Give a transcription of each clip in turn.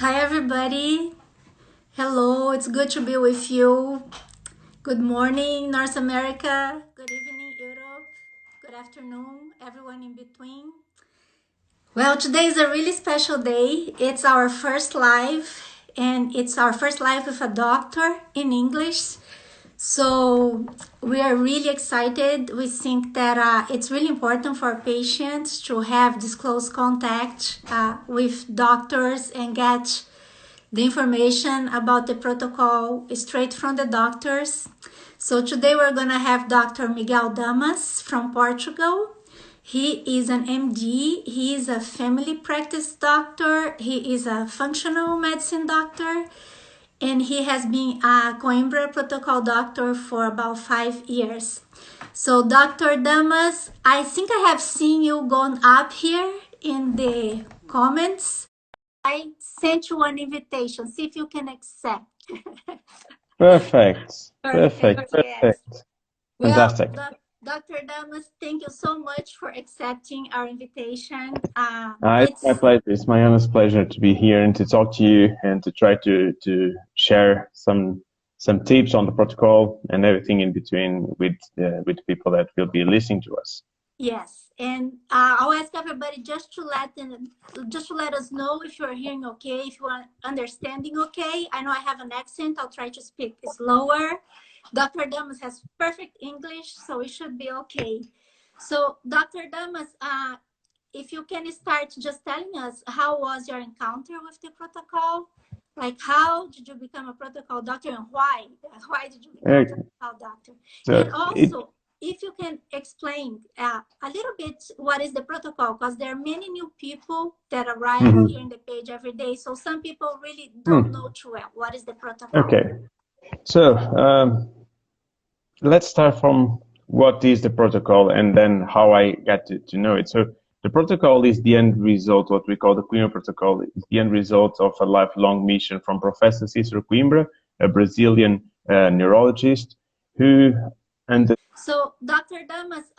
Hi, everybody. Hello, it's good to be with you. Good morning, North America. Good evening, Europe. Good afternoon, everyone in between. Well, today is a really special day. It's our first live, and it's our first live with a doctor in English. So we are really excited. We think that it's really important for patients to have this close contact with doctors and get the information about the protocol straight from the doctors. So today we're gonna have Dr. Miguel Damas from Portugal. He is an MD, he is a family practice doctor, he is a functional medicine doctor, and he has been a Coimbra Protocol doctor for about 5 years. So Dr. Damas, I think I have seen you gone up here in the comments. I sent you an invitation. See if you can accept. Perfect. Perfect. Yes. Fantastic. Well, Dr. Damas, thank you so much for accepting our invitation. It's my pleasure. It's my honest pleasure to be here and to talk to you and to try to share some tips on the protocol and everything in between with people that will be listening to us. Yes, and I'll ask everybody just to let us know if you're hearing okay, if you are understanding okay. I know I have an accent. I'll try to speak slower. Dr. Damas has perfect English, so it should be okay. So, Dr. Damas, if you can start just telling us how was your encounter with the protocol? Like, how did you become a protocol doctor and why? Why did you become a protocol doctor? So and also, if you can explain a little bit what is the protocol, because there are many new people that arrive here in the page every day. So some people really don't know too well. What is the protocol? Okay. So let's start from what is the protocol and then how I got to know it. So the protocol is the end result, what we call the Coimbra Protocol, is the end result of a lifelong mission from Professor Cicero Coimbra, a Brazilian neurologist who... So, Dr. Damas,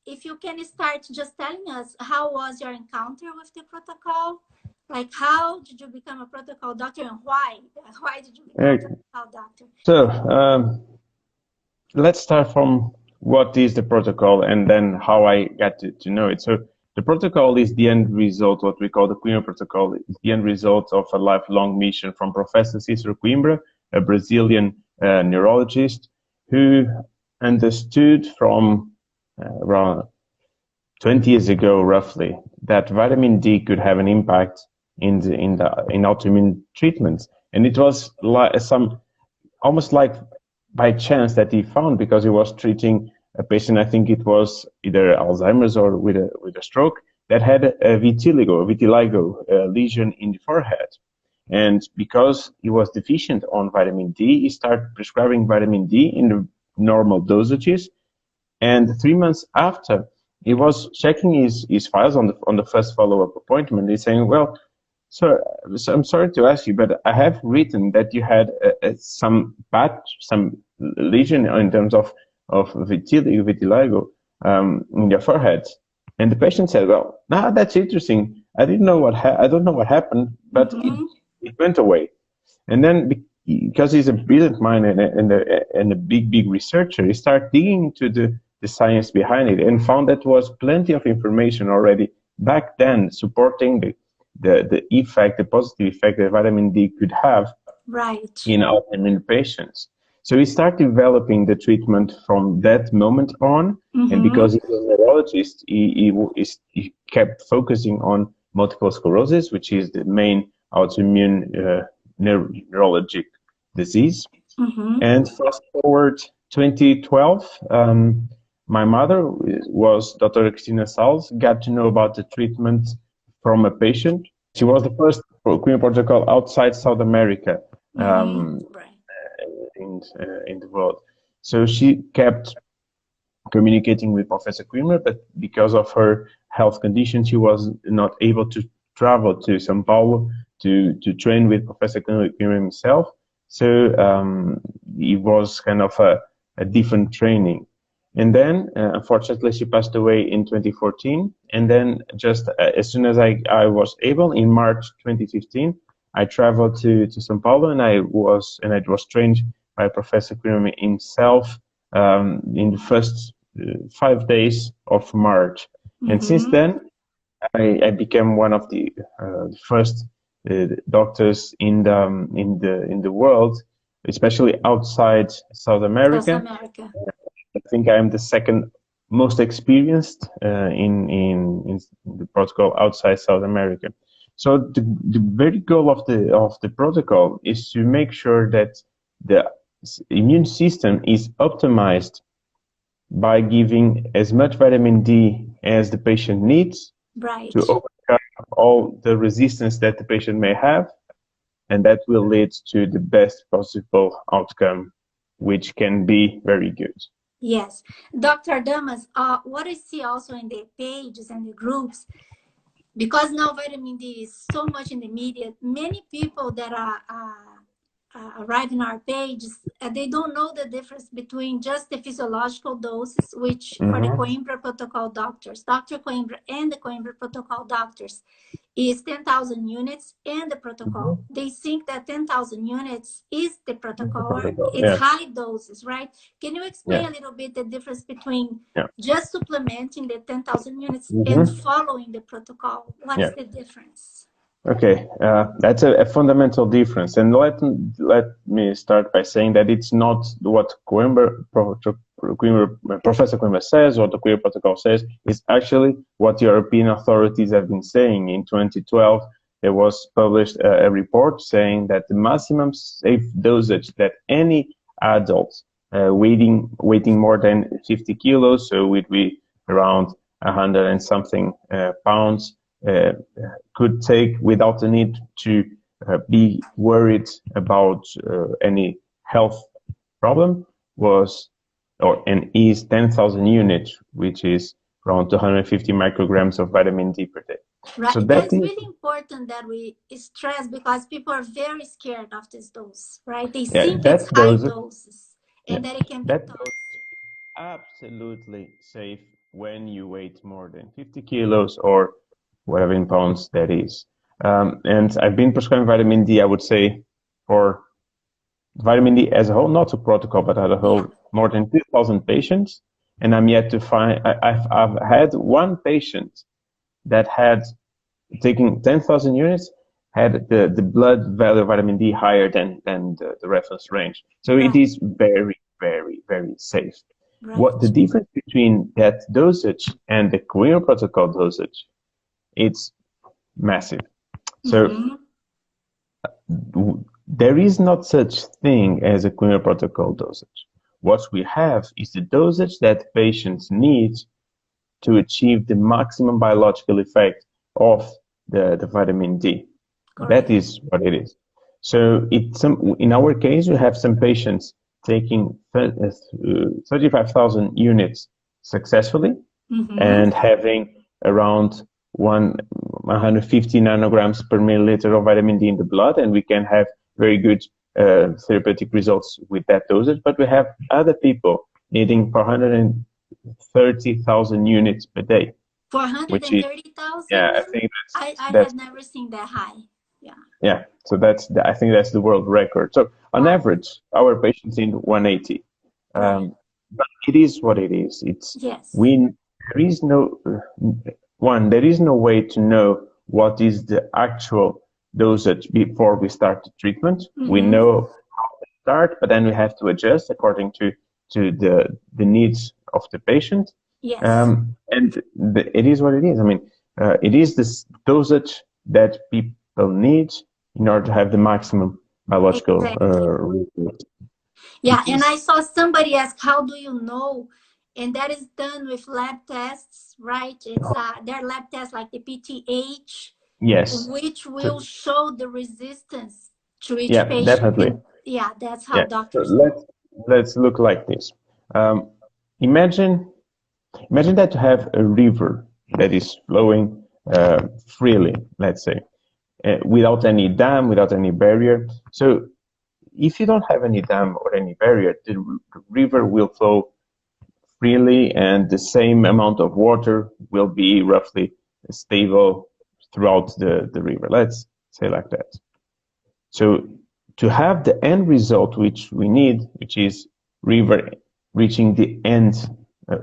if you can start just telling us how was your encounter with the protocol? Like, how did you become a protocol doctor and why? Why did you become a protocol doctor? So let's start from what is the protocol and then how I got to know it. So the protocol is the end result, what we call the Coimbra Protocol, is the end result of a lifelong mission from Professor Cicero Coimbra, a Brazilian neurologist who understood from around 20 years ago, roughly, that vitamin D could have an impact in autoimmune treatments, and it was like almost like by chance that he found, because he was treating a patient, I think it was either Alzheimer's or with a stroke, that had a vitiligo lesion in the forehead. And because he was deficient on vitamin D, he started prescribing vitamin D in the normal dosages. And 3 months after, he was checking his files on the first follow-up appointment. He's saying, well, sir, so I'm sorry to ask you, but I have written that you had some lesion in terms of vitiligo in your forehead. And the patient said, well, now that's interesting. I don't know what happened, but it went away. And then because he's a brilliant mind and a big researcher, he started digging into the science behind it and found that was plenty of information already back then supporting the positive effect that vitamin D could have in autoimmune patients. So he started developing the treatment from that moment on, and because he was a neurologist, he kept focusing on multiple sclerosis, which is the main autoimmune neurologic disease. And fast forward 2012, my mother was Dr. Cristina Salles, got to know about the treatment from a patient. She was the first Coimbra Protocol outside South America in the world. So she kept communicating with Professor Coimbra, but because of her health condition, she was not able to travel to São Paulo to train with Professor Coimbra himself. So it was kind of a different training. And then, unfortunately, she passed away in 2014. And then just as soon as I was able, in March 2015, I traveled to São Paulo, and I was trained by Professor Coimbra himself in the first 5 days of March. And since then, I became one of the first doctors in the world, especially outside South America. South America. I think I'm the second most experienced in the protocol outside South America. So the very goal of the protocol is to make sure that the immune system is optimized by giving as much vitamin D as the patient needs, right, to overcome all the resistance that the patient may have, and that will lead to the best possible outcome, which can be very good. Yes. Dr. Damas, what I see also in the pages and the groups, because now vitamin D is so much in the media, many people that are arrive in our pages, they don't know the difference between just the physiological doses, which for the Coimbra Protocol doctors, Dr. Coimbra and the Coimbra Protocol doctors, is 10,000 units and the protocol. They think that 10,000 units is the protocol. It's high doses, right? Can you explain a little bit the difference between just supplementing the 10,000 units and following the protocol? What's the difference? Okay, that's a fundamental difference. And let me start by saying that it's not what Professor Coimbra says or the Coimbra Protocol says. It's actually what European authorities have been saying. In 2012, there was published a report saying that the maximum safe dosage that any adult weighing more than 50 kilos, so it would be around 100 and something pounds, could take without the need to be worried about any health problem is 10,000 units, which is around 250 micrograms of vitamin D per day. Right. So that's really important that we stress, because people are very scared of this dose, right? They think it's high doses and that it can be toxic. Absolutely safe when you weigh more than 50 kilos or whatever in pounds that is. And I've been prescribing vitamin D, I would say, for vitamin D as a whole, not to protocol, but as a whole, more than 2,000 patients. And I'm yet to find, I've had one patient that had taken 10,000 units, had the blood value of vitamin D higher than the reference range. So it is very, very, very safe. Right. What the difference between that dosage and the Coimbra Protocol dosage, it's massive. So there is not such thing as a Coimbra Protocol dosage. What we have is the dosage that patients need to achieve the maximum biological effect of the vitamin D. Correct. That is what it is. So in our case, we have some patients taking 35,000 units successfully and having around 150 nanograms per milliliter of vitamin D in the blood, and we can have very good therapeutic results with that dosage. But we have other people needing 430,000 units per day. 430,000? Yeah, I think I had never seen that high. Yeah, so I think that's the world record. So on average, our patients need 180. But it is what it is. There is no way to know what is the actual dosage before we start the treatment. We know how to start, but then we have to adjust according to the needs of the patient. Yes. It is what it is. I mean, it is this dosage that people need in order to have the maximum biological result. Yeah, and I saw somebody ask, how do you know? And that is done with lab tests, right? It's their lab tests like the PTH, which will show the resistance to each patient. Definitely. And, that's how doctors. So let's look like this. Imagine that you have a river that is flowing freely, let's say, without any dam, without any barrier. So if you don't have any dam or any barrier, the river will flow freely, and the same amount of water will be roughly stable throughout the river. Let's say like that. So to have the end result which we need, which is river reaching the end,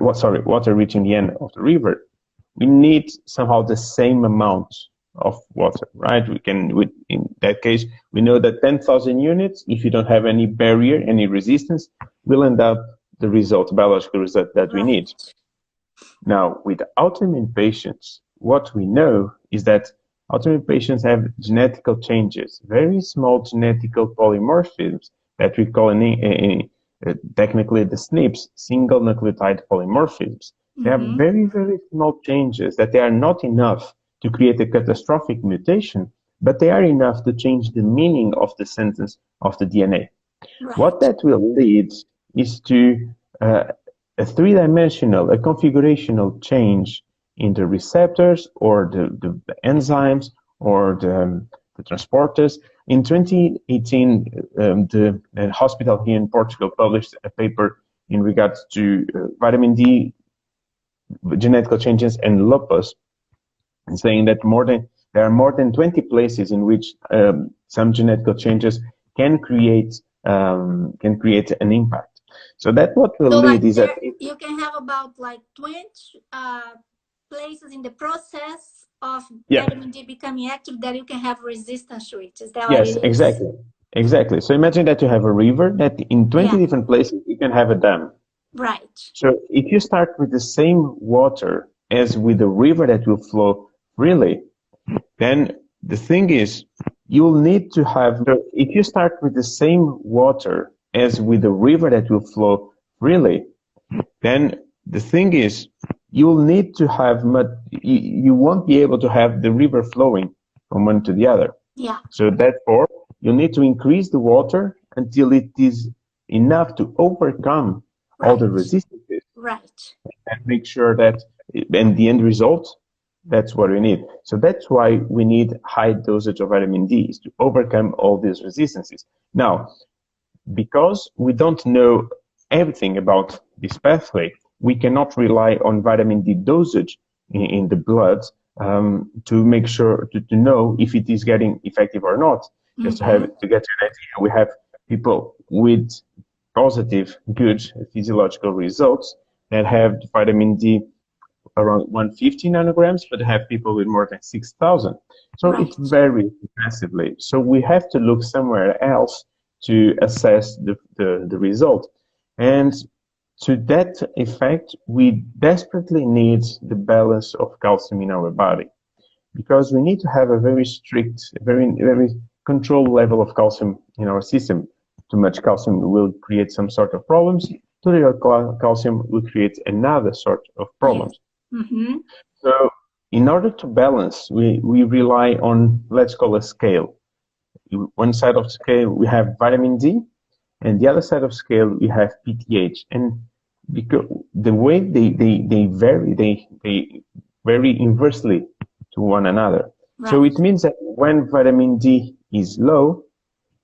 water reaching the end of the river, we need somehow the same amount of water, right? In that case, we know that 10,000 units, if you don't have any barrier, any resistance, will end up the result, biological result that we need. Right. Now, with autoimmune patients, what we know is that autoimmune patients have genetical changes, very small genetical polymorphisms that we call technically the SNPs, single nucleotide polymorphisms. They are very, very small changes that they are not enough to create a catastrophic mutation, but they are enough to change the meaning of the sentence of the DNA. Right. What that will lead is to a three-dimensional, a configurational change in the receptors or the enzymes or the transporters. In 2018, the hospital here in Portugal published a paper in regards to vitamin D, genetical changes, and lupus, saying that there are more than 20 places in which some genetical changes can create an impact. So that what will So lead like is that you can have about like 20 places in the process of yeah, vitamin D becoming active that you can have resistance to it. Is that what yes, it is? exactly. So imagine that you have a river that in 20 Yeah. different places you can have a dam. Right. So if you start with the same water as with the river that will flow freely, then the thing is you'll need to have. So if you start with the same water as with the river that will flow freely, then the thing is you'll need to have you won't be able to have the river flowing from one to the other. Yeah. So therefore you need to increase the water until it is enough to overcome all the Right. resistances Right. and make sure that and the end result, that's what we need. So that's why we need high dosage of vitamin D, is to overcome all these resistances. Now, because we don't know everything about this pathway, we cannot rely on vitamin D dosage in the blood to make sure to know if it is getting effective or not. Just to get an idea, we have people with positive, good physiological results that have vitamin D around 150 nanograms, but have people with more than 6,000. So Right. it varies massively. So we have to look somewhere else to assess the result. And to that effect, we desperately need the balance of calcium in our body because we need to have a very strict, very controlled level of calcium in our system. Too much calcium will create some sort of problems. Too little calcium will create another sort of problems. Yes. So in order to balance, we rely on, let's call a scale. One side of the scale, we have vitamin D, and the other side of the scale, we have PTH. And because the way they vary inversely to one another. Right. So it means that when vitamin D is low,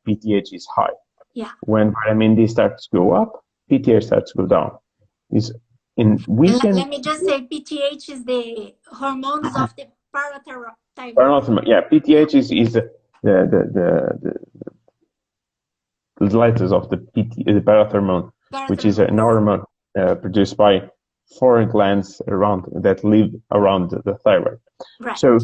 PTH is high. Yeah. When vitamin D starts to go up, PTH starts to go down. And let me just say, PTH is the hormones of the parathyroid. Yeah, Yeah. PTH is the letters of the parathormone, which is an hormone produced by foreign glands that live around the thyroid. Right. So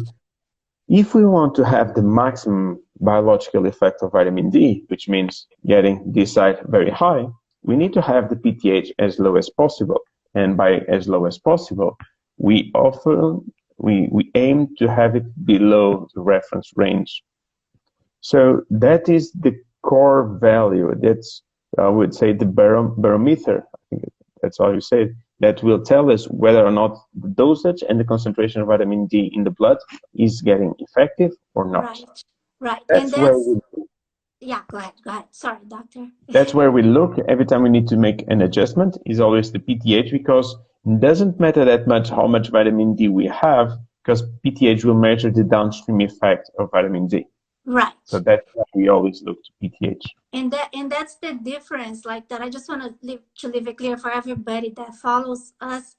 if we want to have the maximum biological effect of vitamin D, which means getting this side very high, we need to have the PTH as low as possible. And by as low as possible, we aim to have it below the reference range. So that is the core value. That's, I would say, the barometer. I think that's how you say it. That will tell us whether or not the dosage and the concentration of vitamin D in the blood is getting effective or not. Right. Right. That's And where yeah, go ahead. Go ahead. Sorry, doctor. That's where we look every time we need to make an adjustment is always the PTH because it doesn't matter that much how much vitamin D we have because PTH will measure the downstream effect of vitamin D. Right. So that's why we always look to PTH. And that's the difference, like that. I just want to leave it clear for everybody that follows us.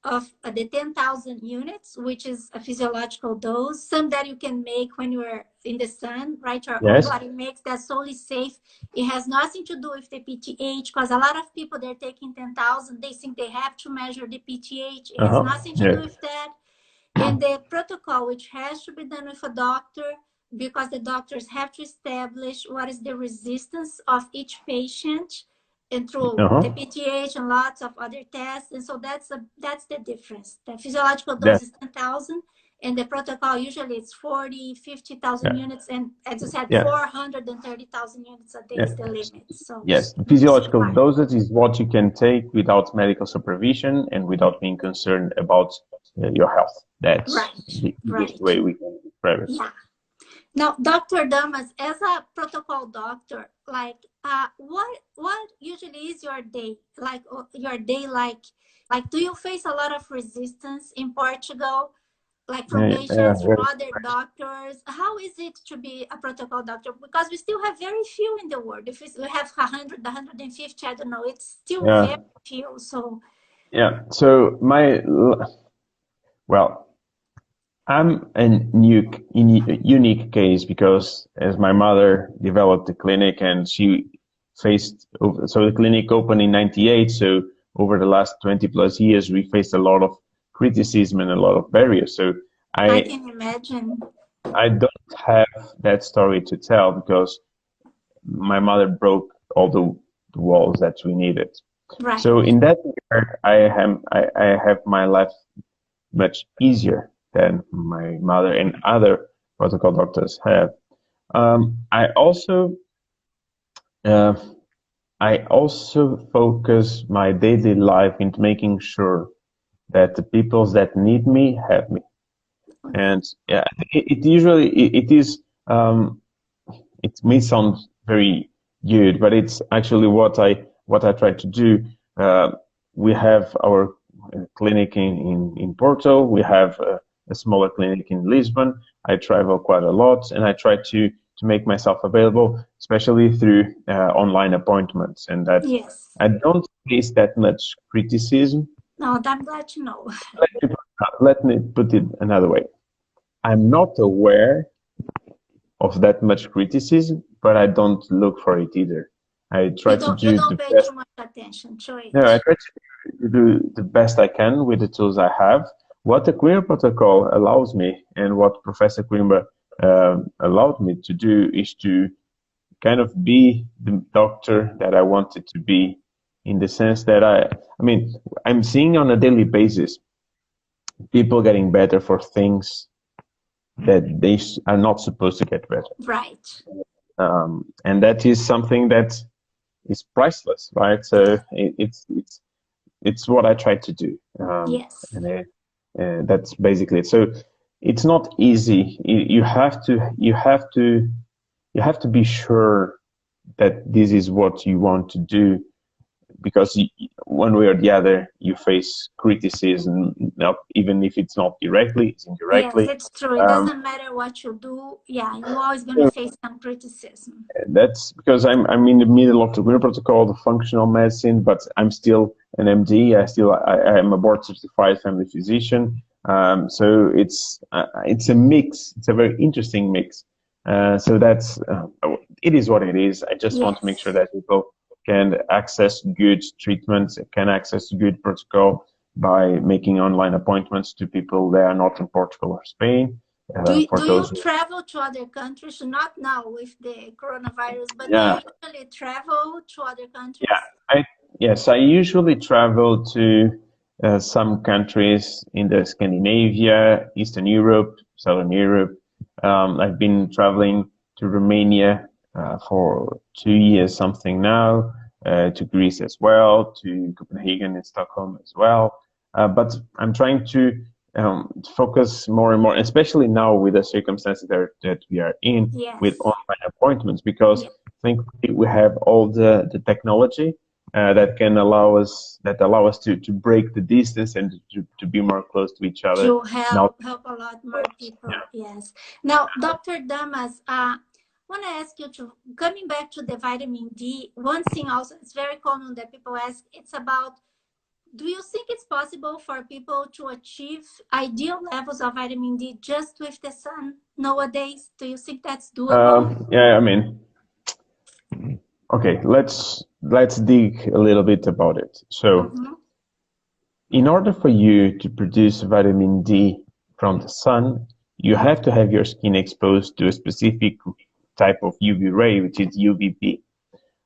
of the 10,000 units, which is a physiological dose, some that you can make when you're in the sun, right? Your own Yes. body makes, that's solely safe. It has nothing to do with the PTH, because a lot of people, they're taking 10,000, they think they have to measure the PTH. It has nothing to Yeah. do with that. And the protocol, which has to be done with a doctor, because the doctors have to establish what is the resistance of each patient, and through the PTH and lots of other tests. And so that's the difference. The physiological dose That, is 10,000, and the protocol usually it's 40, 50,000 yeah. units, and as you said, Yeah. 430,000 units a day Yeah. is the limit. So Yes, the it's physiological fine. dosage is what you can take without medical supervision and without being concerned about your health. That's Right, the easiest right. way we can describe it. Yeah. Now, Dr. Damas, as a protocol doctor, like, what usually is your day like? Your day like? Do you face a lot of resistance in Portugal, like from patients, from Very other doctors? How is it to be a protocol doctor? Because we still have very few in the world. If we have 100, 150, I don't know. It's still yeah, very few. So yeah. So well, I'm a unique case because as my mother developed the clinic and she faced, so the clinic opened in 98. So over the last 20 plus years, we faced a lot of criticism and a lot of barriers. So I I, can imagine. I don't have that story to tell because my mother broke all the walls that we needed. Right. So in that regard, I have my life much easier than my mother and other protocol doctors have. I also uh, I also focus my daily life into making sure that the people that need me have me. And yeah, it usually it is it may sound very good, but it's actually what I try to do. Uh, we have our clinic in Porto. We have a smaller clinic in Lisbon. I travel quite a lot, and I try to make myself available, especially through online appointments, and that Yes. I don't face that much criticism. No, I'm glad to know. Let me put it another way. I'm not aware of that much criticism, but I don't look for it either. I try to You do don't the pay too best. much attention to No, I it. try to do the best I can with the tools I have. What the Coimbra Protocol allows me, and what Professor Coimbra allowed me to do, is to kind of be the doctor that I wanted to be, in the sense that I mean, I'm seeing on a daily basis people getting better for things that they are not supposed to get better. Right. And that is something that is priceless, right? So it's what I try to do, Yes. and that's basically it. So it's not easy. You have to be sure that this is what you want to do, because one way or the other you face criticism, not even if it's not directly, it's Yes, indirectly. it's true. It Um, doesn't matter what you do. Yeah, you're always going to face some criticism. That's because I'm in the middle of the Coimbra Protocol, the functional medicine, but I'm still an MD. I am a board certified family physician. So it's a mix. It's a very interesting mix. So that's it is what it is. I just want to make sure Yes. that people can access good treatments, can access good protocol by making online appointments to people that are not in Portugal or Spain. For Do you those, travel to other countries? Not now with the coronavirus, but do you yeah, usually travel to other yeah, countries? yes, I usually travel to some countries in the Scandinavia, Eastern Europe, Southern Europe. I've been traveling to Romania for 2 years, something now, to Greece as well, to Copenhagen and Stockholm as well. But I'm trying to focus more and more, especially now with the circumstances that we are in, with Yes. online appointments, because Yes. thankfully we have all the technology that allow us to break the distance and to be more close to each other. To Now, help a lot more people. yeah, Yes. Now, Dr. Damas, I want to ask you to coming back to the vitamin D. One thing also, it's very common that people ask. It's about do you think it's possible for people to achieve ideal levels of vitamin D just with the sun nowadays? Do you think that's doable? Yeah, I mean, okay, let's dig a little bit about it. So, Mm-hmm. in order for you to produce vitamin D from the sun, you have to have your skin exposed to a specific type of UV ray, which is UVB.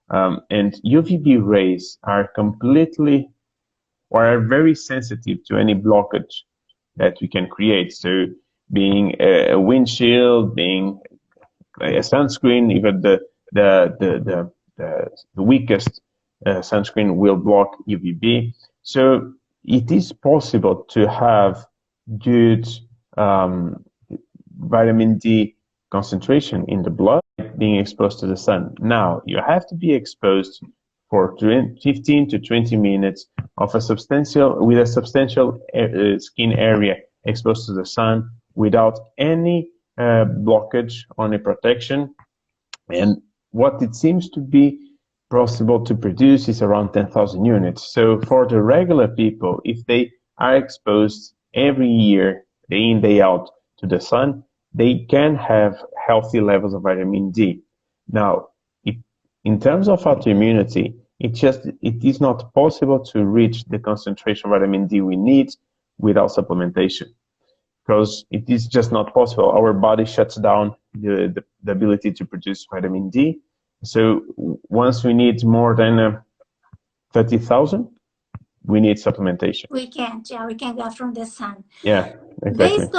And UVB rays are completely or are very sensitive to any blockage that we can create. So, being a windshield, being a sunscreen, even the weakest sunscreen will block UVB. So it is possible to have good um, vitamin D concentration in the blood being exposed to the sun. Now, you have to be exposed for 15 to 20 minutes of a substantial skin area exposed to the sun without any blockage on a protection. And what it seems to be possible to produce is around 10,000 units. So for the regular people, if they are exposed every year, day in, day out to the sun, they can have healthy levels of vitamin D. Now, in terms of autoimmunity, it is not possible to reach the concentration of vitamin D we need without supplementation because it is just not possible. Our body shuts down the ability to produce vitamin D. So once we need more than 30,000, we need supplementation. We can't, yeah, we can't get from the sun. Yeah, exactly.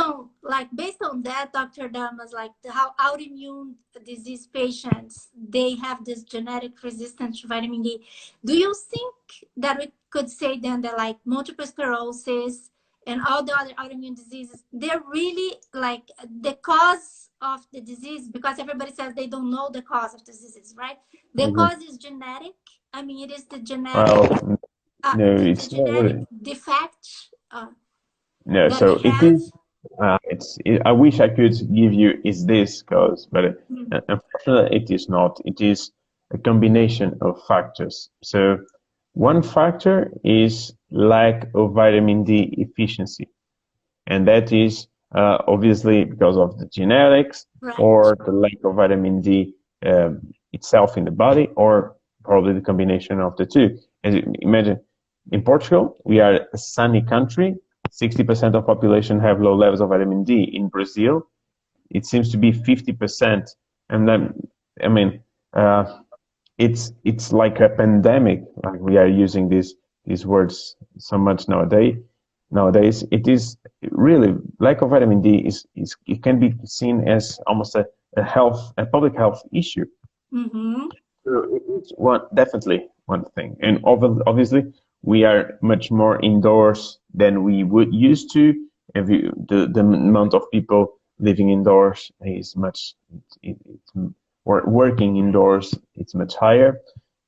Based on that, Dr. Damas, like how autoimmune disease patients, they have this genetic resistance to vitamin D. Do you think that we could say then that like multiple sclerosis and all the other autoimmune diseases, they're really like the cause of the disease, because everybody says they don't know the cause of the disease, right? The Mhm. cause is genetic. I mean, it is the genetic, Well, no, the it's not genetic really. defect No, that we so it have. is. I wish I could give you is this cause, but Mm. unfortunately, it is not. It is a combination of factors. So one factor is lack of vitamin D efficiency, and that is obviously because of the genetics Right. or the lack of vitamin D itself in the body, or probably the combination of the two. As you imagine, in Portugal, we are a sunny country. 60% of population have low levels of vitamin D. In Brazil, it seems to be 50%. And then, I mean, uh, it's like a pandemic. Like we are using these words so much nowadays. Nowadays, it is really lack of vitamin D is it can be seen as almost a public health issue. Mm-hmm. So it's definitely one thing, and obviously we are much more indoors than we would used to. If the amount of people living indoors is much, it's or working indoors, it's much higher.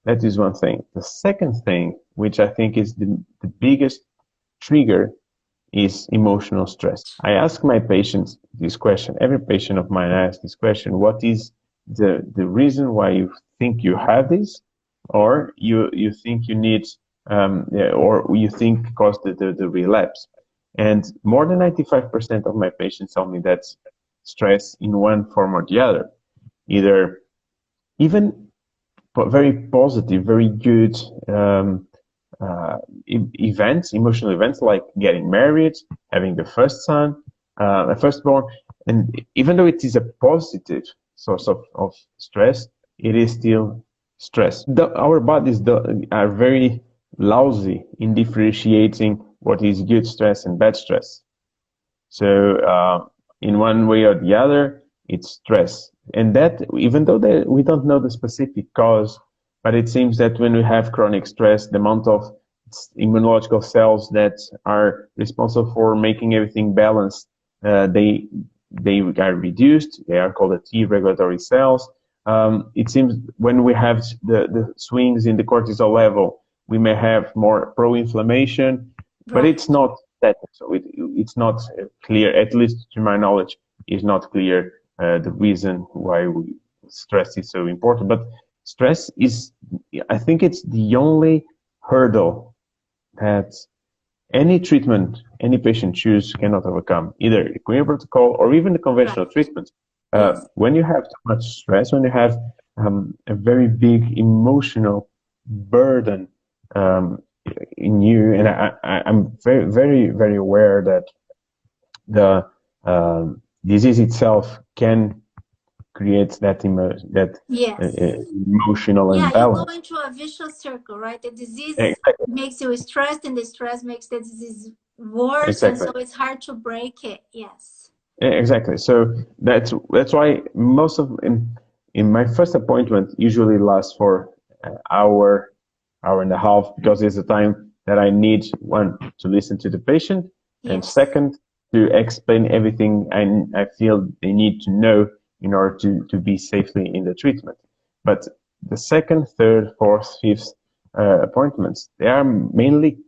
That is one thing. The second thing, which I think is the biggest trigger, is emotional stress. I ask my patients this question. Every patient of mine asks this question: what is the reason why you think you have this, or you think you need, yeah, or you think caused the relapse? And more than 95% of my patients tell me that's stress in one form or the other, either even very positive, very good events, emotional events like getting married, having the first son, a firstborn, and even though it is a positive source of stress, it is still stress. Our bodies are very lousy in differentiating what is good stress and bad stress. So in one way or the other, it's stress. And that, even though we don't know the specific cause, but it seems that when we have chronic stress, the amount of immunological cells that are responsible for making everything balanced, they are reduced. They are called the T regulatory cells. It seems when we have the swings in the cortisol level, we may have more pro-inflammation, but Right. it's not that. So it's not clear, at least to my knowledge, is not clear the reason why stress is so important. But stress is, I think it's the only hurdle that any treatment any patient choose cannot overcome, either the Coimbra protocol or even the conventional Right. treatment. Yes. When you have too much stress, when you have a very big emotional burden in you, and I'm very, very, very aware that the disease itself can create that Yes. emotional Yeah, you go imbalance. into a vicious circle, right? The disease Exactly. makes you stressed, and the stress makes the disease worse, and Exactly. so it's hard to break it. Yes. Exactly. So that's why most of in my first appointment usually lasts for an hour, hour and a half, because it's the time that I need, one, to listen to the patient, and Yes. second, to explain everything I feel they need to know in order to be safely in the treatment. But the second, third, fourth, fifth appointments, they are mainly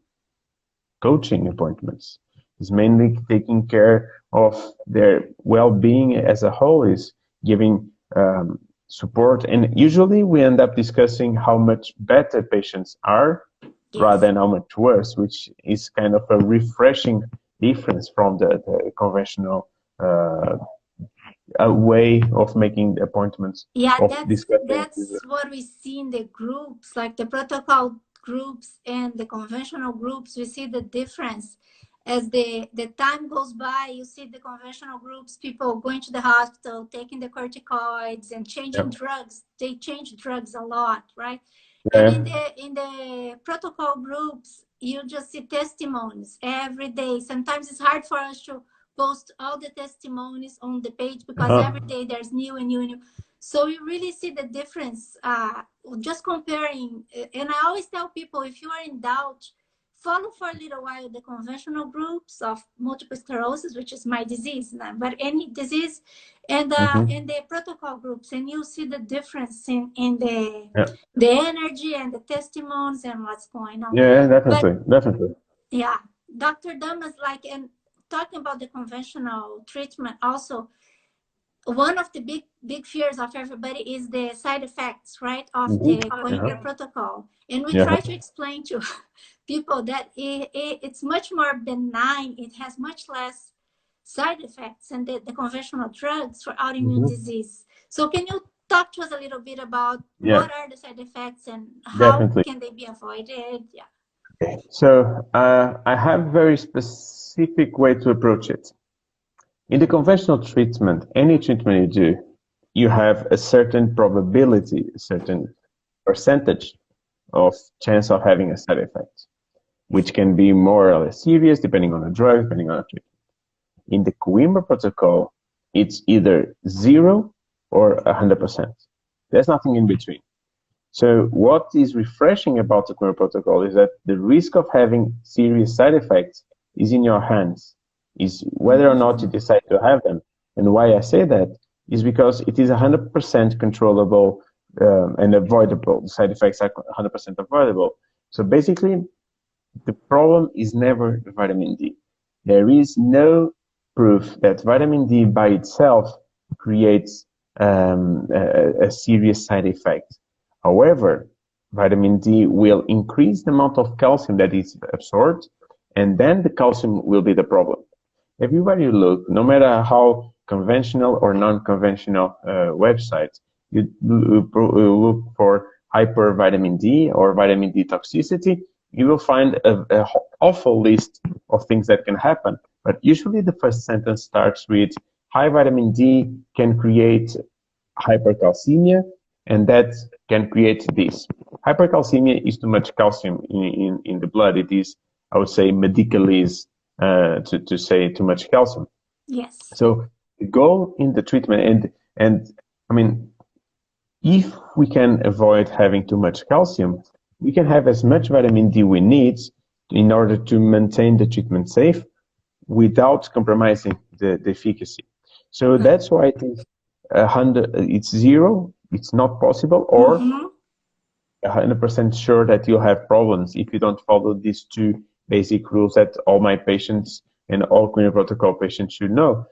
coaching appointments. Is mainly taking care of their well-being as a whole, is giving support. And usually we end up discussing how much better patients are rather Yes. than how much worse, which is kind of a refreshing difference from the conventional way of making appointments, Yeah, of that's discussing. that's what we see in the groups, like the protocol groups and the conventional groups. We see the difference as the time goes by. You see the conventional groups, people going to the hospital, taking the corticoids and Yeah. changing drugs. They change drugs a lot, right? And Yeah. in the protocol groups, you just see testimonies every day. Sometimes it's hard for us to post all the testimonies on the page because Uh-huh. every day there's new and new and new. So you really see the difference, just comparing. And I always tell people, if you are in doubt, follow for a little while the conventional groups of multiple sclerosis, which is my disease, but any disease, Mm-hmm. and the protocol groups, and you see the difference in Yeah. the energy and the testimonies and what's going on. Yeah, But definitely, definitely. yeah, Dr. Damas, like, and talking about the conventional treatment also, one of the big fears of everybody is the side effects, right, of the Mm-hmm. Coimbra Uh-huh. protocol. And we Yeah. try to explain to people that it's much more benign. It has much less side effects than the conventional drugs for autoimmune Mm-hmm. disease. So can you talk to us a little bit about Yeah, what are the side effects and how definitely. can they be avoided? Yeah. So I have a very specific way to approach it. In the conventional treatment, any treatment you do, you have a certain probability, a certain percentage of chance of having a side effect, which can be more or less serious depending on the drug, depending on the treatment. In the Coimbra protocol, it's either 0 or 100%. There's nothing in between. So what is refreshing about the Coimbra protocol is that the risk of having serious side effects is in your hands, is whether or not you Mm-hmm. decide to have them. And why I say that is because it is 100% controllable and avoidable. The side effects are 100% avoidable. So basically, the problem is never vitamin D. There is no proof that vitamin D by itself creates a serious side effect. However, vitamin D will increase the amount of calcium that is absorbed, and then the calcium will be the problem. Everywhere you look, no matter how conventional or non-conventional websites, you look for hyper vitamin D or vitamin D toxicity, you will find a awful list of things that can happen. But usually the first sentence starts with high vitamin D can create hypercalcemia, and that can create this. Hypercalcemia is too much calcium in the blood. It is, I would say, medicalese to say too much calcium. Yes. So the goal in the treatment, and I mean, if we can avoid having too much calcium, we can have as much vitamin D we need in order to maintain the treatment safe without compromising the efficacy. So Right. that's why it is 100, it's 0, it's not possible, or Mm-hmm. 100% sure that you'll have problems if you don't follow these two basic rules that all my patients and all Queen Protocol patients should know.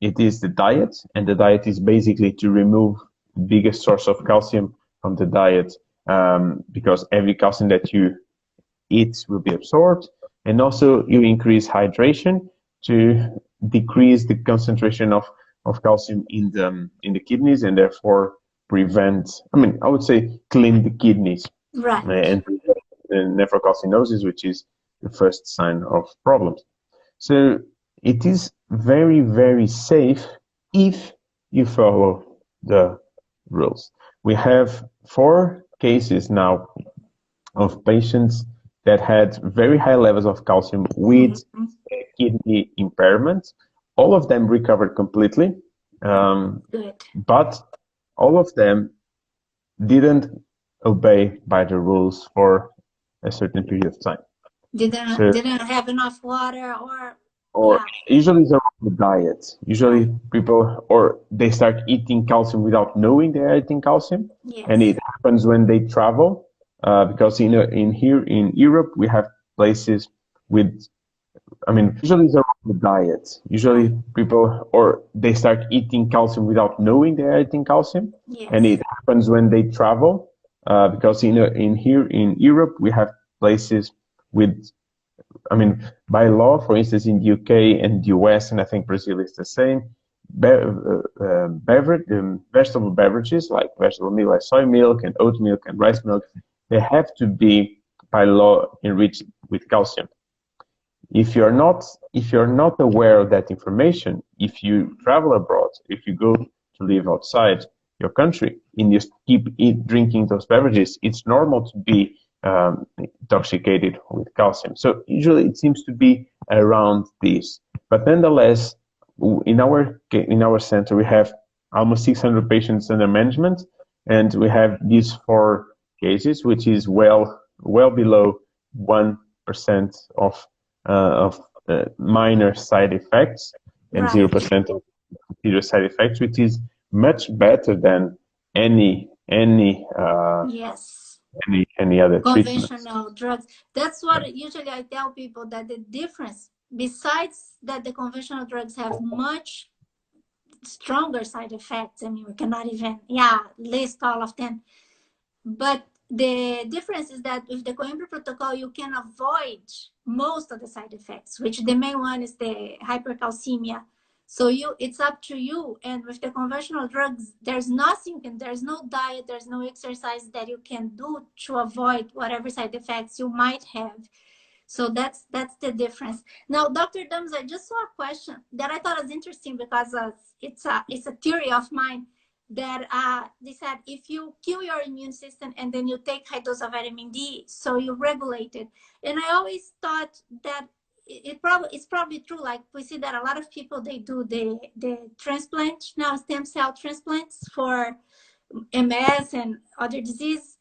It is the diet, and the diet is basically to remove the biggest source of calcium from the diet, because every calcium that you it will be absorbed, and also you increase hydration to decrease the concentration of calcium in the kidneys, and therefore prevent, I mean, I would say clean the kidneys Right. and prevent nephrocalcinosis, which is the first sign of problems. So it is very, very safe if you follow the rules. We have 4 cases now of patients that had very high levels of calcium with Mm-hmm. kidney impairment. All of them recovered completely, Good. but all of them didn't obey by the rules for a certain period of time. Didn't So, didn't have enough water, or or yeah, usually it's around the diet. right. Usually people, or they start eating calcium without knowing they're eating calcium, and Yes. it happens when they travel. Because in here in Europe we have places with, I mean, usually it's around the diet. Usually people, or they start eating calcium without knowing they're eating calcium, and Yes. it happens when they travel. Because in here in Europe we have places with, I mean, by law, for instance, in the UK and the US, and I think Brazil is the same, vegetable beverages like vegetable milk, like soy milk and oat milk and rice milk, they have to be by law enriched with calcium. If you're not aware of that information, if you travel abroad, if you go to live outside your country and you keep drinking those beverages, it's normal to be intoxicated with calcium. So usually it seems to be around this. But nonetheless, in our center we have almost 600 patients under management, and we have these 4 cases, which is well below 1% of minor side effects and Right. 0% of serious side effects, which is much better than Yes. any other treatments. Conventional drugs. That's what usually I tell people, that the difference, besides that the conventional drugs have much stronger side effects. I mean, we cannot even, yeah, list all of them. But the difference is that with the Coimbra Protocol, you can avoid most of the side effects, which the main one is the hypercalcemia. So it's up to you. And with the conventional drugs, there's nothing, and there's no diet, there's no exercise that you can do to avoid whatever side effects you might have. So that's the difference. Now, Dr. Dums, I just saw a question that I thought was interesting, because it's a theory of mine, that they said if you kill your immune system and then you take high dose of vitamin D, so you regulate it. And I always thought that it's probably true. Like, we see that a lot of people, they do the transplant now, stem cell transplants for MS and other disease.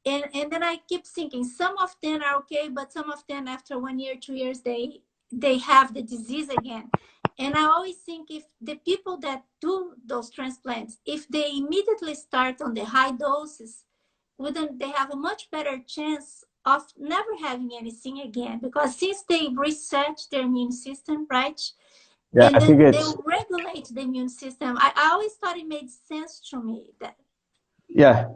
And then I keep thinking some of them are okay, but some of them after 1 year, 2 years, they have the disease again. And I always think, if the people that do those transplants, if they immediately start on the high doses, wouldn't they have a much better chance of never having anything again? Because since they reset their immune system, right? Yeah, And I think then they it's regulate the immune system. I always thought it made sense to me that. yeah,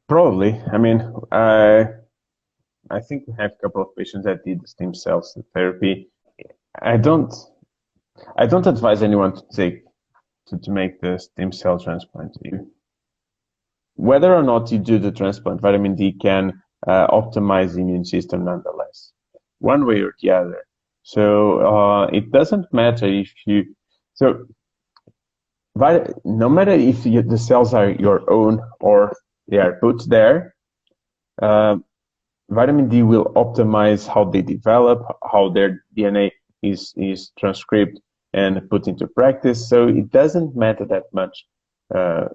probably. I mean, I think we have a couple of patients that did stem cells therapy. I don't I don't advise anyone to make the stem cell transplant. Whether or not you do the transplant, vitamin D can optimize the immune system nonetheless, one way or the other. So it doesn't matter if you. So no matter if the cells are your own or they are put there, uh, vitamin D will optimize how they develop, how their DNA is transcribed and put into practice. So it doesn't matter that much uh,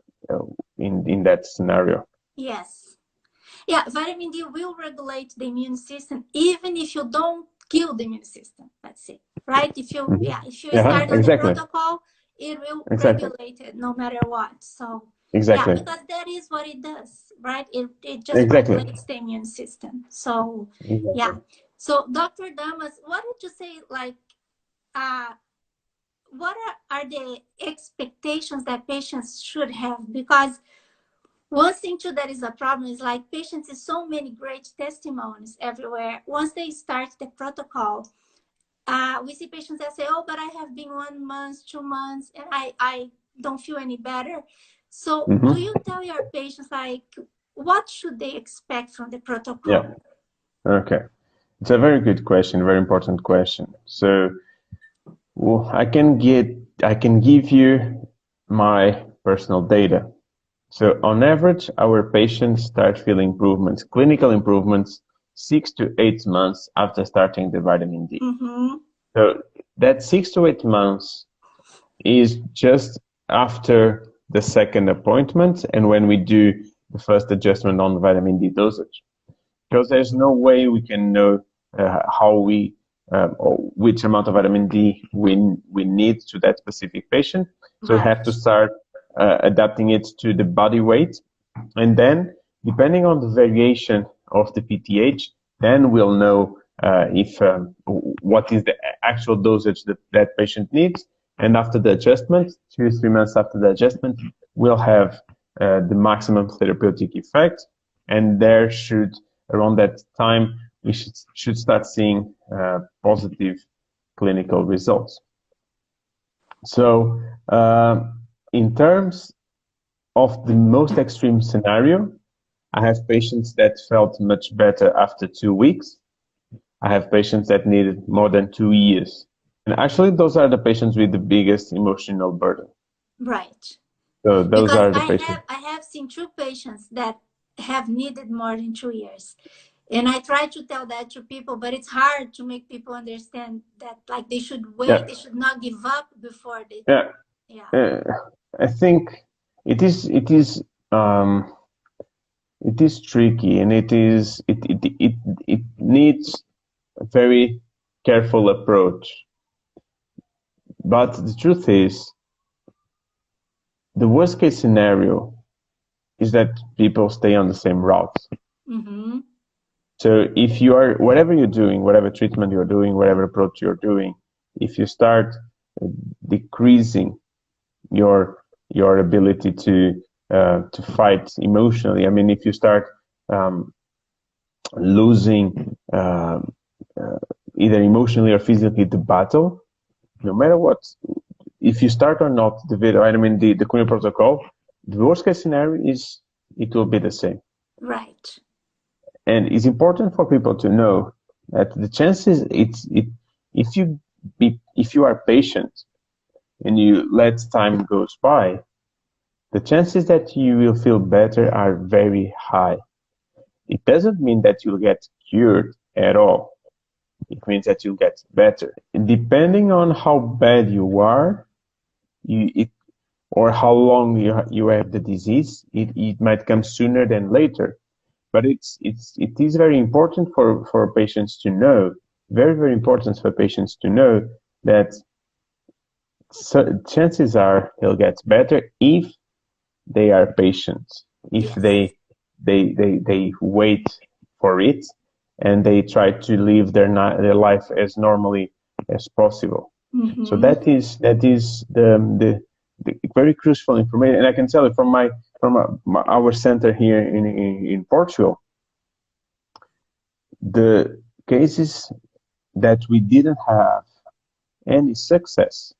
in that scenario. Yes. Yeah, vitamin D will regulate the immune system even if you don't kill the immune system, let's say. Right? Mhm. If you Yeah, start on the exactly, protocol, it will exactly, regulate it no matter what. So yeah, exactly, because that is what it does, right? It just exactly, regulates the immune system. So yeah. exactly. So Dr. Damas, what would you say, like, uh what are the expectations that patients should have? Because One thing too that is a problem is like patients is so many great testimonies everywhere. Once they start the protocol, we see patients that say, "Oh, but I have been 1 month, 2 months, and I don't feel any better." So, do you tell your patients like what should they expect from the protocol? Yeah. Okay. It's a very good question, very important question. So, well, I can give you my personal data. So on average, our patients start feeling improvements, clinical improvements, 6 to 8 months after starting the vitamin D. So that 6 to 8 months is just after the second appointment and when we do the first adjustment on the vitamin D dosage. Because there's no way we can know or which amount of vitamin D we need to that specific patient. So we have to start adapting it to the body weight. And then, depending on the variation of the PTH, then we'll know what is the actual dosage that that patient needs. And after the adjustment, 2 or 3 months after the adjustment, we'll have the maximum therapeutic effect. And around that time, we should start seeing positive clinical results. So, in terms of the most extreme scenario, I have patients that felt much better after 2 weeks. I have patients that needed more than 2 years. And actually, those are the patients with the biggest emotional burden. Right. So those because are the patients. I have seen 2 patients that have needed more than 2 years. And I try to tell that to people, but it's hard to make people understand that like they should wait, they should not give up before they. I think it is tricky, and it needs a very careful approach. But the truth is, the worst case scenario is that people stay on the same route. So if you are, whatever you're doing, whatever treatment you're doing, whatever approach you're doing, if you start decreasing your ability to fight emotionally, I mean, if you start losing either emotionally or physically the battle, no matter what, if you start or not the vitamin D, the Coimbra Protocol, the worst case scenario is it will be the same. Right. And it's important for people to know that the chances if you are patient and you let time goes by, the chances that you will feel better are very high. It doesn't mean that you'll get cured at all. It means that you'll get better. And depending on how bad you are, or how long you have the disease, it might come sooner than later. But it is very important for patients to know, very, very important for patients to know that chances are he'll get better if they are patient, if they wait for it, and they try to live their life as normally as possible. So that is the very crucial information. And I can tell you from our center here in Portugal, the cases that we didn't have any success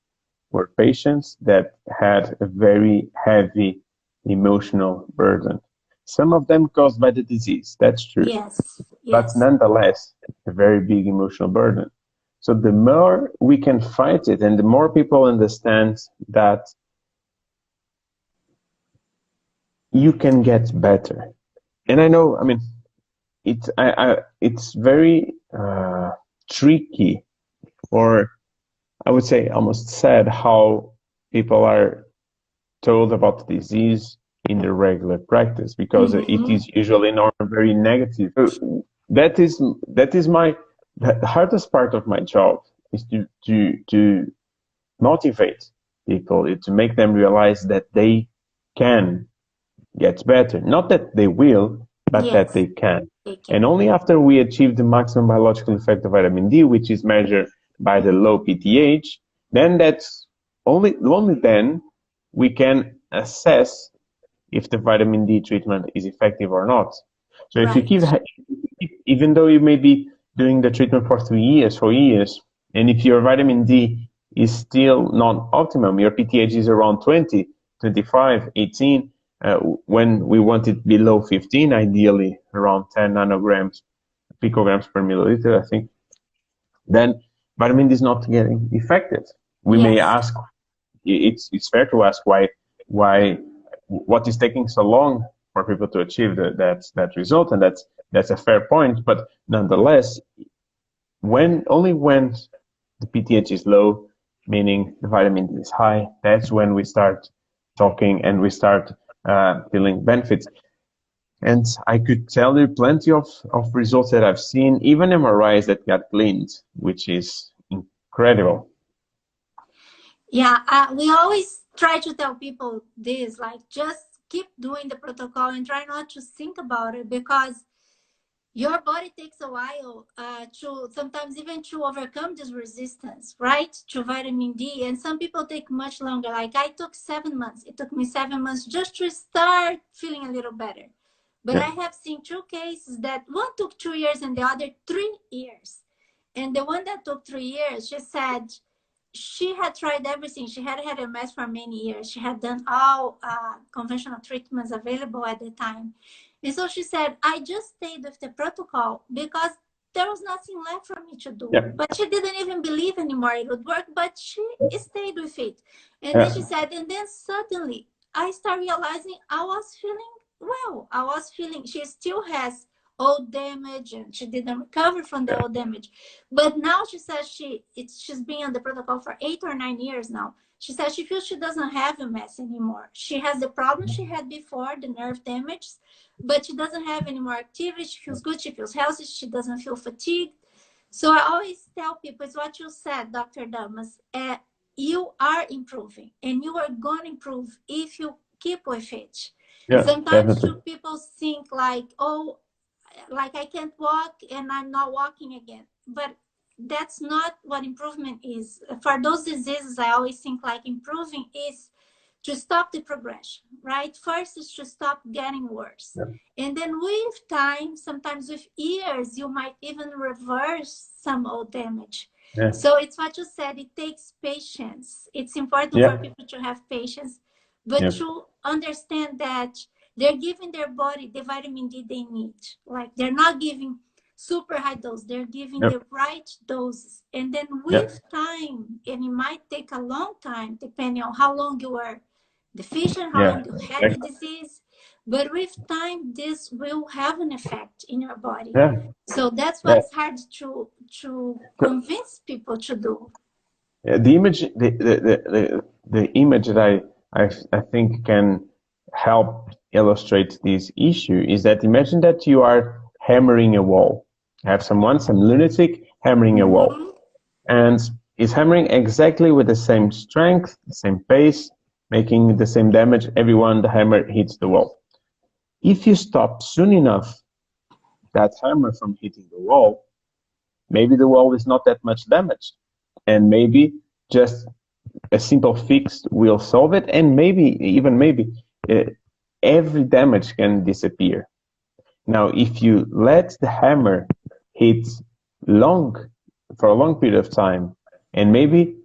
were patients that had a very heavy emotional burden. Some of them caused by the disease, that's true. Yes. But nonetheless, a very big emotional burden. So the more we can fight it, and the more people understand that you can get better. And I know, I mean, it's very tricky, or I would say almost sad, how people are told about the disease in the regular practice, because it is usually not very negative. So that is the hardest part of my job, is to motivate people, to make them realize that they can get better. Not that they will, but that they can. And only after we achieve the maximum biological effect of vitamin D, which is measured by the low PTH, then only then we can assess if the vitamin D treatment is effective or not. So if you keep, Right. even though you may be doing the treatment for 3 years, 4 years, and if your vitamin D is still not optimum, your PTH is around 20, 25, 18, when we want it below 15, ideally around 10 nanograms, picograms per milliliter, I think, then vitamin D is not getting effective. We may Yes. ask, it's fair to ask why, what is taking so long for people to achieve that result, and that's a fair point. But nonetheless, only when the PTH is low, meaning the vitamin D is high, that's when we start talking and we start feeling benefits. And I could tell you plenty of results that I've seen, even MRIs that got cleaned, which is incredible. Yeah, we always try to tell people this, like just keep doing the protocol and try not to think about it, because your body takes a while to sometimes even to overcome this resistance, right, to vitamin D. And some people take much longer. Like I took 7 months. It took me 7 months just to start feeling a little better. But Yeah, I have seen two cases that one took 2 years and the other 3 years. And the one that took 3 years, she said she had tried everything. She had had MS for many years. She had done all conventional treatments available at the time. And so she said, I just stayed with the protocol because there was nothing left for me to do. yeah, But she didn't even believe anymore it would work, but she stayed with it. And then yeah, she said, and then suddenly I started realizing I was feeling well. I was feeling, she still has old damage and she didn't recover from the yeah, old damage. But now she says she's been on the protocol for 8 or 9 years now. She says she feels she doesn't have MS anymore. She has the problem she had before, the nerve damage, but she doesn't have any more activity. She feels good. She feels healthy. She doesn't feel fatigued. So I always tell people, it's what you said, Dr. Damas. You are improving and you are going to improve if you keep with it. yeah, Sometimes definitely. two people think like, oh, like I can't walk and I'm not walking again. But that's not what improvement is. For those diseases, I always think like improving is to stop the progression, right? First is to stop getting worse. Yeah, And then with time, sometimes with years, you might even reverse some old damage. yeah, So it's what you said, it takes patience. It's important for yeah, people to have patience, but yeah, to understand that they're giving their body the vitamin D they need. Like they're not giving super high dose, they're giving yeah, the right doses. And then yeah, with time, and it might take a long time, depending on how long you are deficient, how yeah, long you had the exactly. disease. But with time, this will have an effect in your body. Yeah, So that's yeah. what's hard to So, convince people to do. the image, the image that I think can help illustrate this issue is that imagine that you are hammering a wall. Have some lunatic hammering a wall, Mm-hmm. and is hammering exactly with the same strength, the same pace, making the same damage every one the hammer hits the wall. If you stop soon enough that hammer from hitting the wall, maybe the wall is not that much damaged, and maybe just a simple fix will solve it, and maybe uh, every damage can disappear. Now, if you let the hammer hit long for a long period of time, and maybe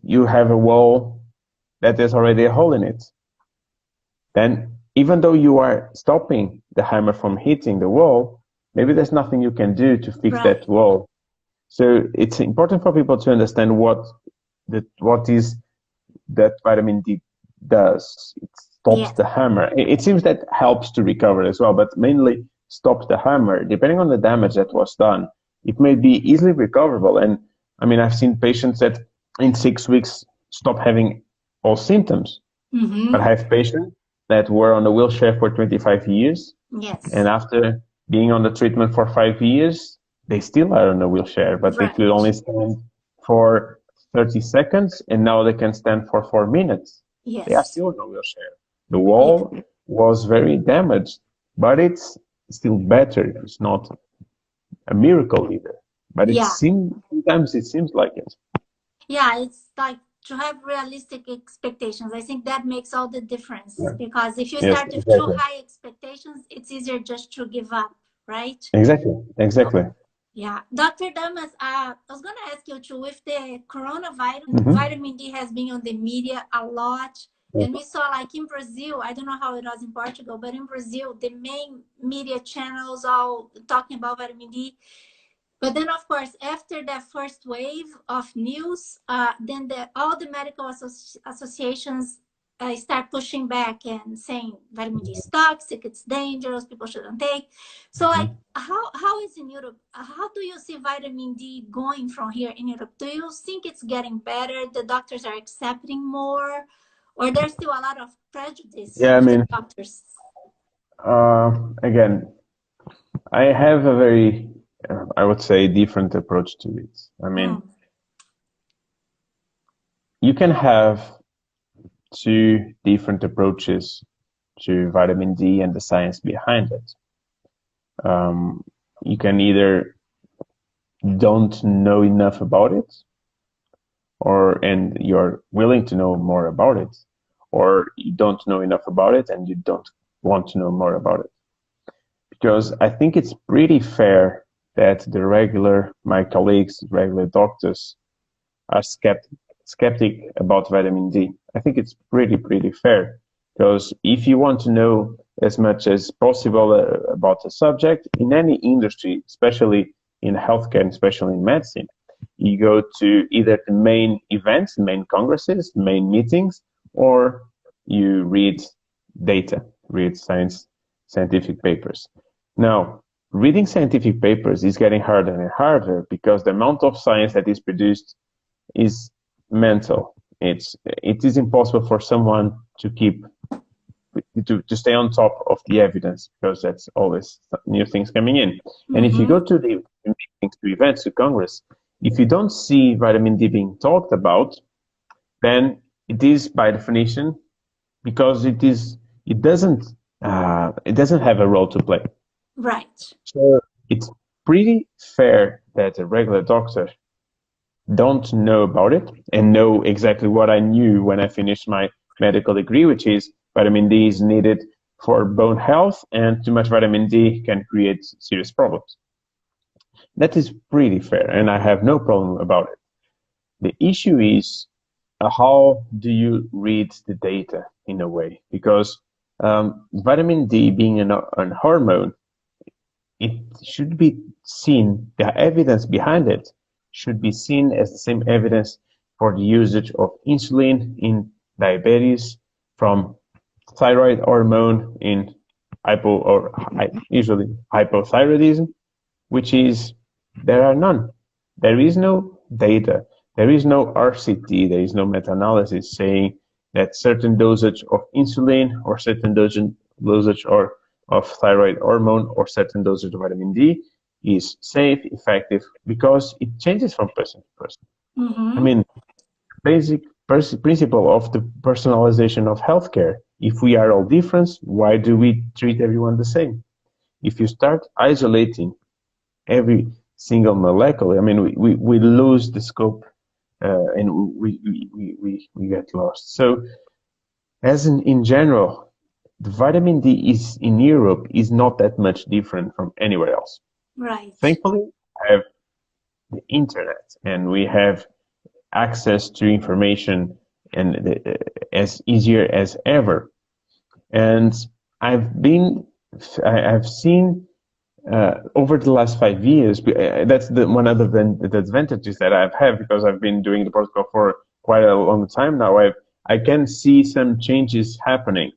you have a wall that there's already a hole in it, then even though you are stopping the hammer from hitting the wall, maybe there's nothing you can do to fix that Right. wall. So it's important for people to understand what is that vitamin D does. It stops Yeah. the hammer. It seems that helps to recover as well, but mainly stops the hammer. Depending on the damage that was done, it may be easily recoverable. And I mean, I've seen patients that in 6 weeks stop having all symptoms, but I Mm-hmm. have patients that were on a wheelchair for 25 years, and Yes. after being on the treatment for 5 years, they still are on a wheelchair, but they could Right. only stand for 30 seconds, and now they can stand for 4 minutes. They are Yes. still in a wheelchair. The Yeah. wall was very damaged, but it's still better. It's not a miracle either, but Yeah. sometimes it seems like it. Yeah. It's like have realistic expectations. I think that makes all the difference, Yeah. because if you Yes, start with too exactly. high expectations, it's easier just to give up, right? Exactly. Exactly. Yeah, Dr. Damas, I was going to ask you too, with the coronavirus, Mm-hmm. vitamin D has been on the media a lot. And we saw, like in Brazil, I don't know how it was in Portugal, but in Brazil, the main media channels all talking about vitamin D. But then, of course, after that first wave of news, then all the medical associations start pushing back and saying vitamin D is toxic, it's dangerous, people shouldn't take. So, like, Mm-hmm. how is in Europe? How do you see vitamin D going from here in Europe? Do you think it's getting better? The doctors are accepting more, or there's still a lot of prejudice Yeah, I with the mean, doctors? again, I have a very, I would say, different approach to it. I mean, Mm, you can have two different approaches to vitamin D and the science behind it. You can either don't know enough about it, and you're willing to know more about it, or you don't know enough about it and you don't want to know more about it. Because I think it's pretty fair that my colleagues, regular doctors, are skeptic about vitamin D. I think it's pretty fair, because if you want to know as much as possible about a subject in any industry, especially in healthcare and especially in medicine, you go to either the main events, main congresses, main meetings, or you read data, read scientific papers. Now, reading scientific papers is getting harder and harder because the amount of science that is produced is mental. It is impossible for someone to stay on top of the evidence, because that's always new things coming in. And if you mm-hmm. go to the meetings, to events, to Congress, if you don't see vitamin D being talked about, then it is by definition because it doesn't have a role to play. Right. So it's pretty fair that a regular doctor don't know about it and know exactly what I knew when I finished my medical degree, which is vitamin D is needed for bone health, and too much vitamin D can create serious problems. That is pretty fair, and I have no problem about it. The issue is how do you read the data in a way? Because vitamin D being an hormone, it should be seen, the evidence behind it should be seen as the same evidence for the usage of insulin in diabetes, from thyroid hormone in usually hypothyroidism, which is there are none. There is no data. There is no RCT. There is no meta-analysis saying that certain dosage of insulin or certain dosage or of thyroid hormone or certain dosage of vitamin D is safe, effective, because it changes from person to person. I Mm-hmm. mean, basic principle of the personalization of healthcare. If we are all different, why do we treat everyone the same? If you start isolating every single molecule, I mean, we lose the scope, and we get lost. So, as in general, the vitamin D is in Europe is not that much different from anywhere else. Right. Thankfully, we have the internet and we have access to information and as easier as ever. And I've been, I've seen over the last 5 years, that's one of the advantages that I've had, because I've been doing the protocol for quite a long time now. I can see some changes happening.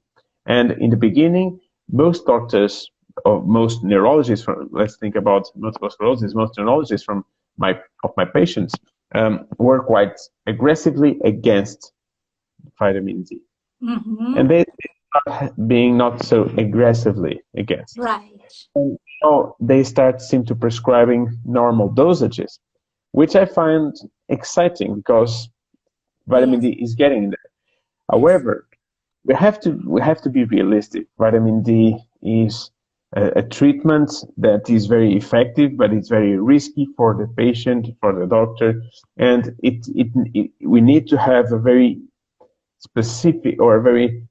And in the beginning, most doctors or most neurologists, let's think about multiple sclerosis, most neurologists of my patients were quite aggressively against vitamin D. Mm-hmm. And they being not so aggressively against. Right. And now they seem to prescribing normal dosages, which I find exciting because vitamin Yes. D is getting there. Yes. However, we have to be realistic. Vitamin D is a treatment that is very effective, but it's very risky for the patient, for the doctor, and we need to have a very specific or a very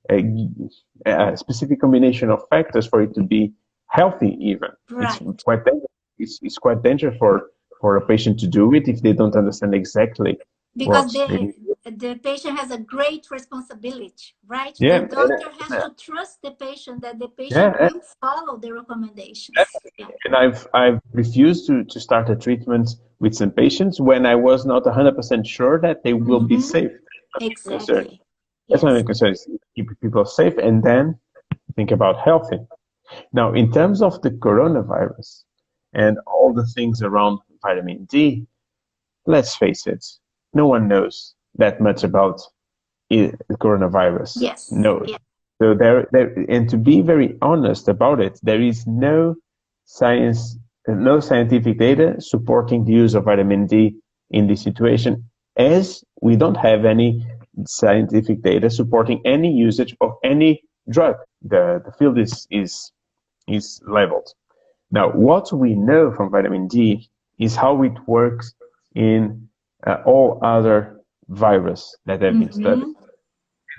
specific combination of factors for it to be healthy. Even it's Right. quite dangerous. It's quite dangerous for a patient to do it if they don't understand exactly Because what they need. the patient has a great responsibility, right? The Yeah, doctor has to trust the patient that the patient yeah, will follow the recommendations. Yeah. and I've refused to start a treatment with some patients when I was not 100% sure that they will be Mm-hmm. safe. Concern. Exactly. That's my Yes. main concern is keep people safe and then think about healthy. Now, in terms of the coronavirus and all the things around vitamin D, let's face it, no one knows that much about the coronavirus. Yes. No. Yeah. So and to be very honest about it, there is no science, no scientific data supporting the use of vitamin D in this situation, as we don't have any scientific data supporting any usage of any drug. The field is leveled. Now, what we know from vitamin D is how it works in all other viruses that have been studied. Mm-hmm.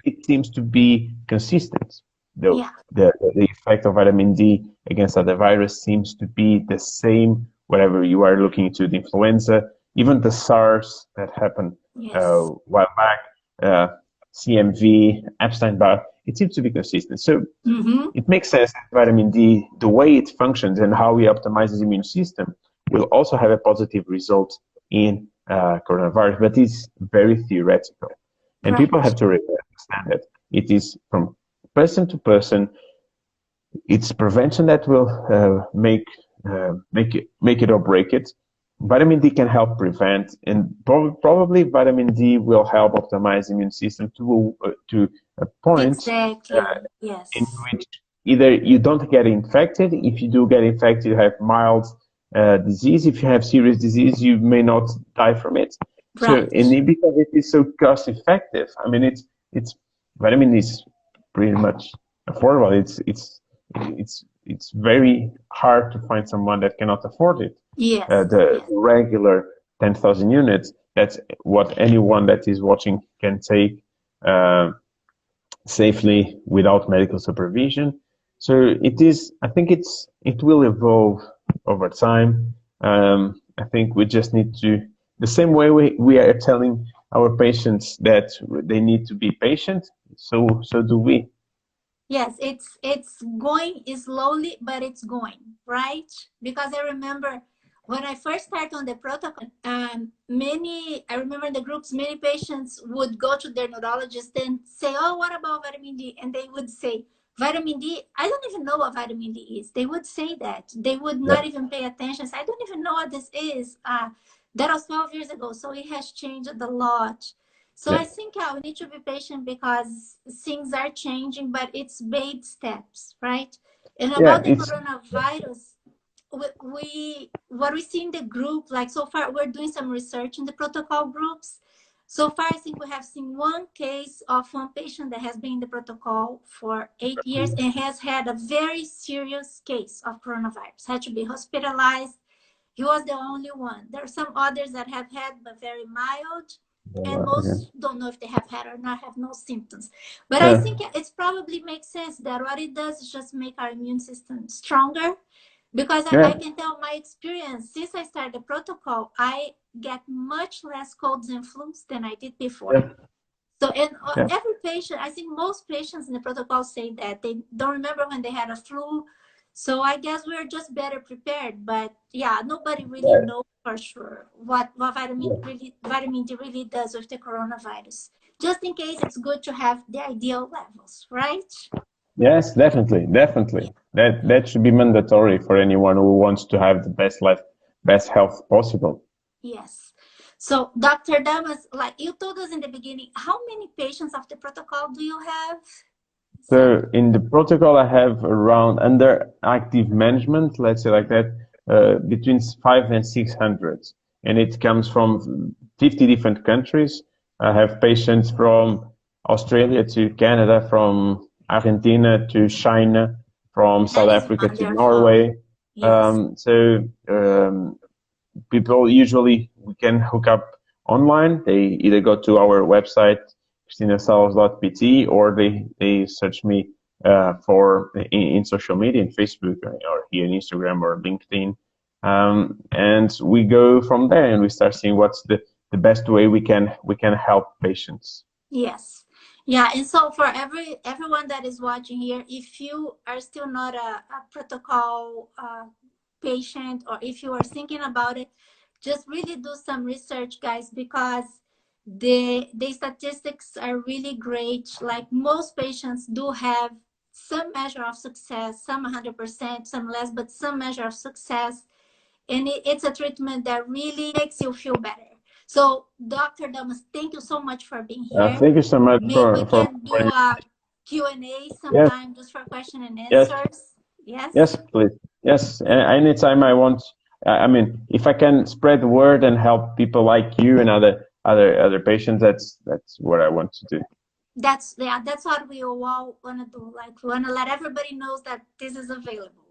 It seems to be consistent, though Yeah. the effect of vitamin D against other virus seems to be the same whenever you are looking into the influenza, even the SARS that happened Yes. while back, uh, CMV, Epstein-Barr, it seems to be consistent. So Mm-hmm. it makes sense that vitamin D, the way it functions and how we optimize the immune system, will also have a positive result in coronavirus, but it's very theoretical. And people Right. have to really understand that it is from person to person. It's prevention that will make it or break it. Vitamin D can help prevent, and probably vitamin D will help optimize the immune system to a point Exactly. in Yes. which either you don't get infected. If you do get infected, you have mild disease. If you have serious disease, you may not die from it. So, Right. and because it is so cost effective, I mean, it's vitamin is pretty much affordable. It's very hard to find someone that cannot afford it. Yes. The Yes. regular 10,000 units, that's what anyone that is watching can take safely without medical supervision. So I think it will evolve over time. I think we just need to, the same way we are telling our patients that they need to be patient, so do we. Yes, it's going slowly, but it's going, right? Because I remember when I first started on the protocol, many I remember in the groups, many patients would go to their neurologist and say, "Oh, what about vitamin D?" And they would say, "Vitamin D, I don't even know what vitamin D is." They would say that. They would Yeah, not even pay attention. Say, "I don't even know what this is." That was 12 years ago, so it has changed a lot. So I yeah, think we need to be patient because things are changing, but it's baby steps, right? And yeah. about the It's coronavirus, what we see in the group, like so far, we're doing some research in the protocol groups. So far, I think we have seen one case of one patient that has been in the protocol for 8 years and has had a very serious case of coronavirus, had to be hospitalized. He was the only one. There are some others that have had, but very mild, and okay. most don't know if they have had or not, have no symptoms. But I Yeah, think it probably makes sense that what it does is just make our immune system stronger. Because I yeah, can tell my experience since I started the protocol, I get much less colds and flus than I did before. yeah, So, and yeah, every patient, I think most patients in the protocol say that they don't remember when they had a flu. So I guess we're just better prepared. But yeah, nobody really yeah. knows for sure what vitamin D really does with the coronavirus. Just in case, it's good to have the ideal levels, right? Yes, definitely, Yeah. definitely. That should be mandatory for anyone who wants to have the best life, best health possible. Yes. So, Dr. Damas, like you told us in the beginning, how many patients of the protocol do you have? So, So in the protocol, I have around under active management, let's say like that, between 500 and 600, and it comes from 50 different countries. I have patients from Australia to Canada, from Argentina to China from South That is Africa to wonderful. Norway. Yes. People usually we can hook up online. They either go to our website, christinasalos.pt, or they search me for in social media, in Facebook or here in Instagram or LinkedIn. And we go from there and we start seeing what's the best way we can help patients. Yes. Yeah, and so for everyone that is watching here, if you are still not a protocol patient, or if you are thinking about it, just really do some research, guys, because the statistics are really great. Like, most patients do have some measure of success, some 100%, some less, but some measure of success. And it's a treatment that really makes you feel better. So, Dr. Damas, thank you so much for being here. Thank you so much Maybe we for can do a Q&A yes, sometime, just for question and yes. answers. Yes? Yes, please. Yes, anytime I want. I mean, if I can spread the word and help people like you and other patients, that's what I want to do. That's what we all want to do. Like, we want to let everybody knows that this is available.